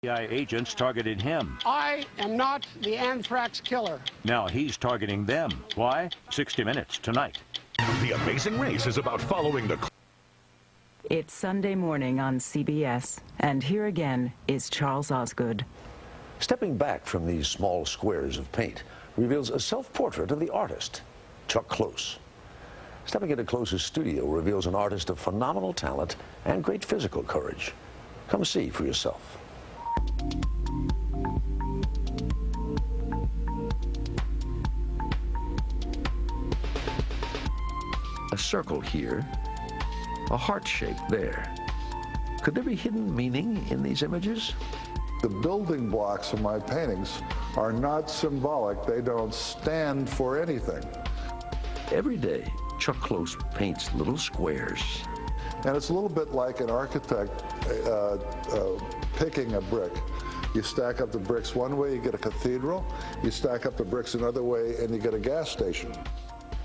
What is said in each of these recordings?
FBI agents targeted him. I am not the anthrax killer. Now he's targeting them. Why? 60 Minutes tonight. The Amazing Race is about following the... It's Sunday morning on CBS, and here again is Charles Osgood. Stepping back from these small squares of paint reveals a self-portrait of the artist, Chuck Close. Stepping into Close's studio reveals an artist of phenomenal talent and great physical courage. Come see for yourself. A circle here, a heart shape there. Could there be hidden meaning in these images? The building blocks of my paintings are not symbolic. They don't stand for anything. Every day, Chuck Close paints little squares. And it's a little bit like an architect picking a brick. You stack up the bricks one way, you get a cathedral. You stack up the bricks another way, and you get a gas station.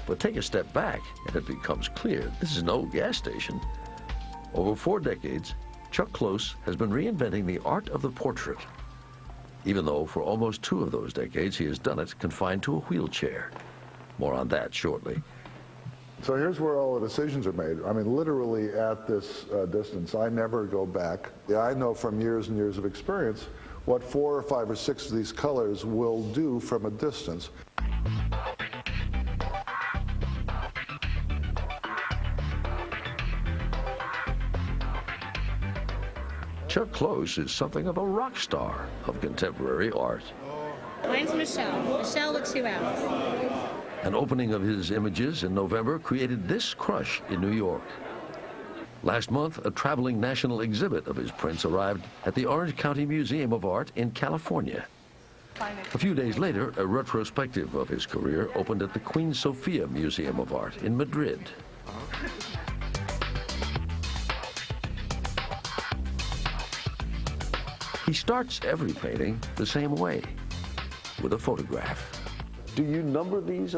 But take a step back, and it becomes clear this is no gas station. Over 4 decades, Chuck Close has been reinventing the art of the portrait, even though for almost 2 of those decades he has done it confined to a wheelchair. More on that shortly. So here's where all the decisions are made. I mean, literally at this distance, I never go back. I know from years and years of experience what 4 or 5 or 6 of these colors will do from a distance. Chuck Close is something of a rock star of contemporary art. My name's Michelle. Michelle with 2 L's. An opening of his images in November created this crush in New York. Last month, a traveling national exhibit of his prints arrived at the Orange County Museum of Art in California. A few days later, a retrospective of his career opened at the Queen Sofia Museum of Art in Madrid. He starts every painting the same way, with a photograph. Do you number these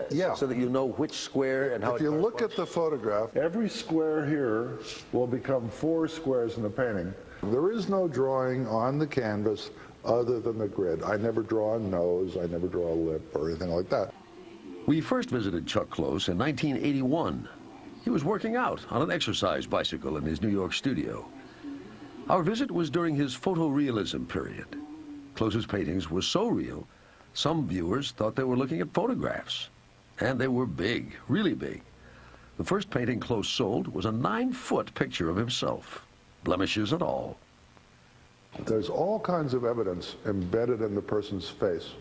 Yeah. so that you know which square and how If it you look corresponds? at the photograph, every square here will become 4 squares in the painting. There is no drawing on the canvas other than the grid. I never draw a nose, I never draw a lip or anything like that. We first visited Chuck Close in 1981. He was working out on an exercise bicycle in his New York studio. Our visit was during his photorealism period. Close's paintings were so real, some viewers thought they were looking at photographs. And they were big, really big. The first painting Close sold was a 9-foot picture of himself, blemishes and all. There's all kinds of evidence embedded in the person's face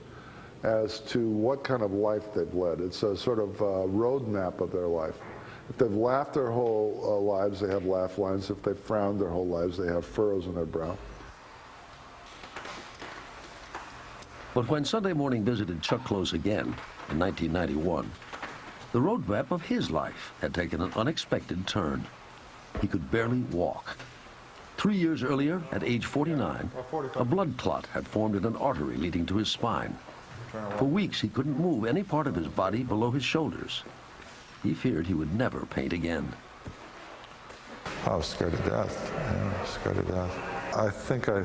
as to what kind of life they've led. It's a sort of roadmap of their life. If they've laughed their whole lives, they have laugh lines. If they've frowned their whole lives, they have furrows in their brow. But when Sunday Morning visited Chuck Close again in 1991, the roadmap of his life had taken an unexpected turn. He could barely walk. 3 years earlier, at age 49, a blood clot had formed in an artery leading to his spine. For weeks, he couldn't move any part of his body below his shoulders. He feared he would never paint again. I was scared to death. Yeah, scared to death. I think I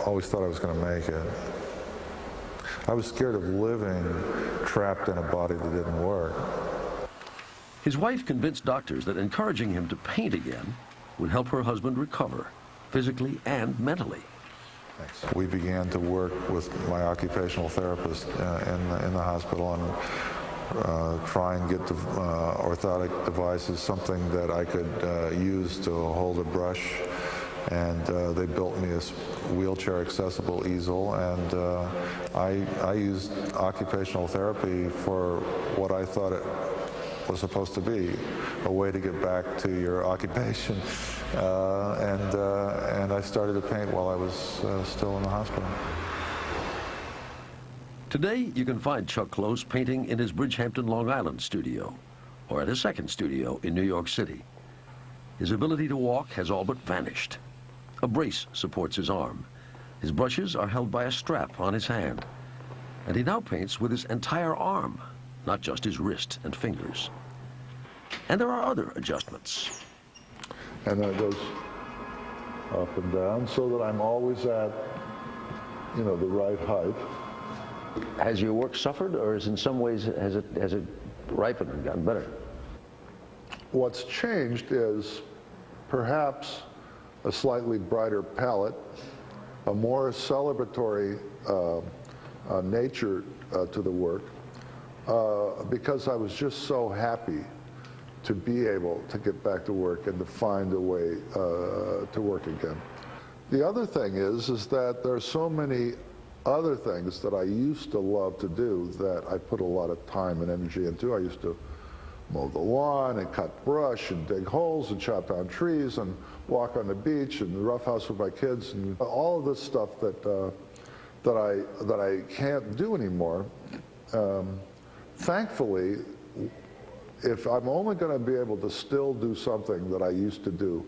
always thought I was going to make it. I was scared of living trapped in a body that didn't work. His wife convinced doctors that encouraging him to paint again would help her husband recover, physically and mentally. We began to work with my occupational therapist in the hospital and try and get the orthotic devices, something that I could use to hold a brush. And they built me a wheelchair accessible easel, and I used occupational therapy for what I thought it was supposed to be, a way to get back to your occupation. And I started to paint while I was still in the hospital. Today, you can find Chuck Close painting in his Bridgehampton, Long Island studio, or at his second studio in New York City. His ability to walk has all but vanished. A brace supports his arm. His brushes are held by a strap on his hand. And he now paints with his entire arm, not just his wrist and fingers. And there are other adjustments. And then it goes up and down so that I'm always at you know, the right height. Has your work suffered, or is in some ways has it ripened and gotten better? What's changed is perhaps a slightly brighter palette, a more celebratory nature to the work, because I was just so happy to be able to get back to work and to find a way to work again. The other thing is that there are so many other things that I used to love to do that I put a lot of time and energy into. I used to mow the lawn and cut brush and dig holes and chop down trees and walk on the beach and roughhouse with my kids and all of this stuff that I can't do anymore. Thankfully, if I'm only going to be able to still do something that I used to do,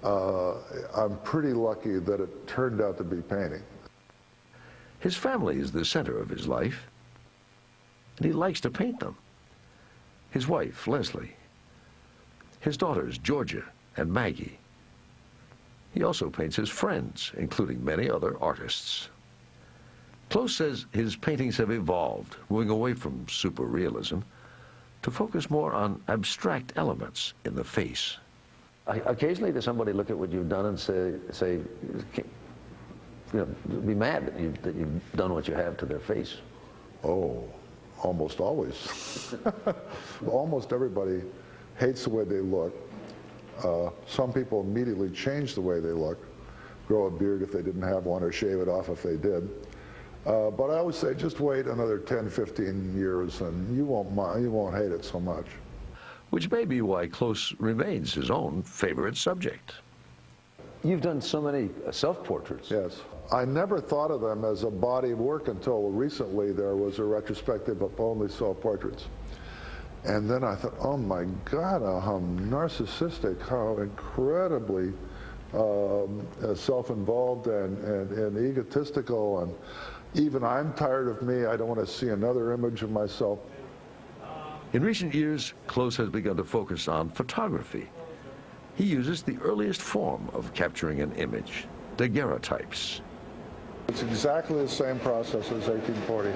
I'm pretty lucky that it turned out to be painting. His family is the center of his life, and he likes to paint them. His wife, Leslie. His daughters, Georgia and Maggie. He also paints his friends, including many other artists. Close says his paintings have evolved, moving away from superrealism to focus more on abstract elements in the face. Occasionally does somebody look at what you've done and say, you know, be mad that you've done what you have to their face? Oh, almost always. Almost everybody hates the way they look. Some people immediately change the way they look, grow a beard if they didn't have one, or shave it off if they did. But I always say, just wait another 10, 15 years and you won't hate it so much. Which may be why Close remains his own favorite subject. You've done so many self-portraits. Yes. I never thought of them as a body of work until recently there was a retrospective of only self-portraits. And then I thought, oh my God, how narcissistic, how incredibly self-involved and egotistical, and even I'm tired of me. I don't want to see another image of myself. In recent years, Close has begun to focus on photography. He uses the earliest form of capturing an image, daguerreotypes. It's exactly the same process as 1840.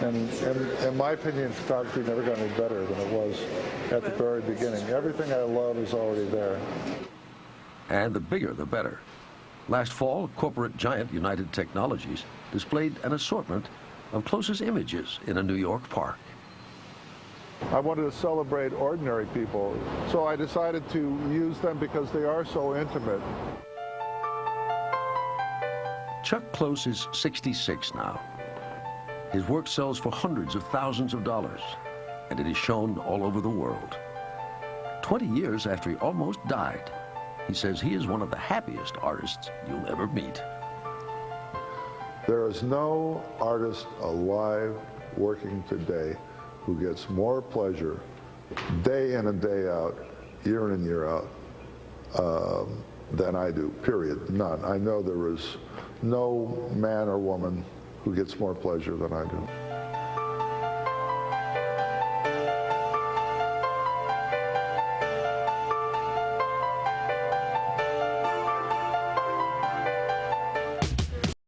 And in my opinion, photography never got any better than it was at the very beginning. Everything I love is already there. And the bigger, the better. Last fall, corporate giant United Technologies displayed an assortment of Close's images in a New York park. I wanted to celebrate ordinary people, so I decided to use them because they are so intimate. Chuck Close is 66 now. His work sells for hundreds of thousands of dollars, and it is shown all over the world. 20 years after he almost died, he says he is one of the happiest artists you'll ever meet. There is no artist alive working today who gets more pleasure day in and day out, year in and year out, than I do, period. None. I know there is no man or woman who gets more pleasure than I do.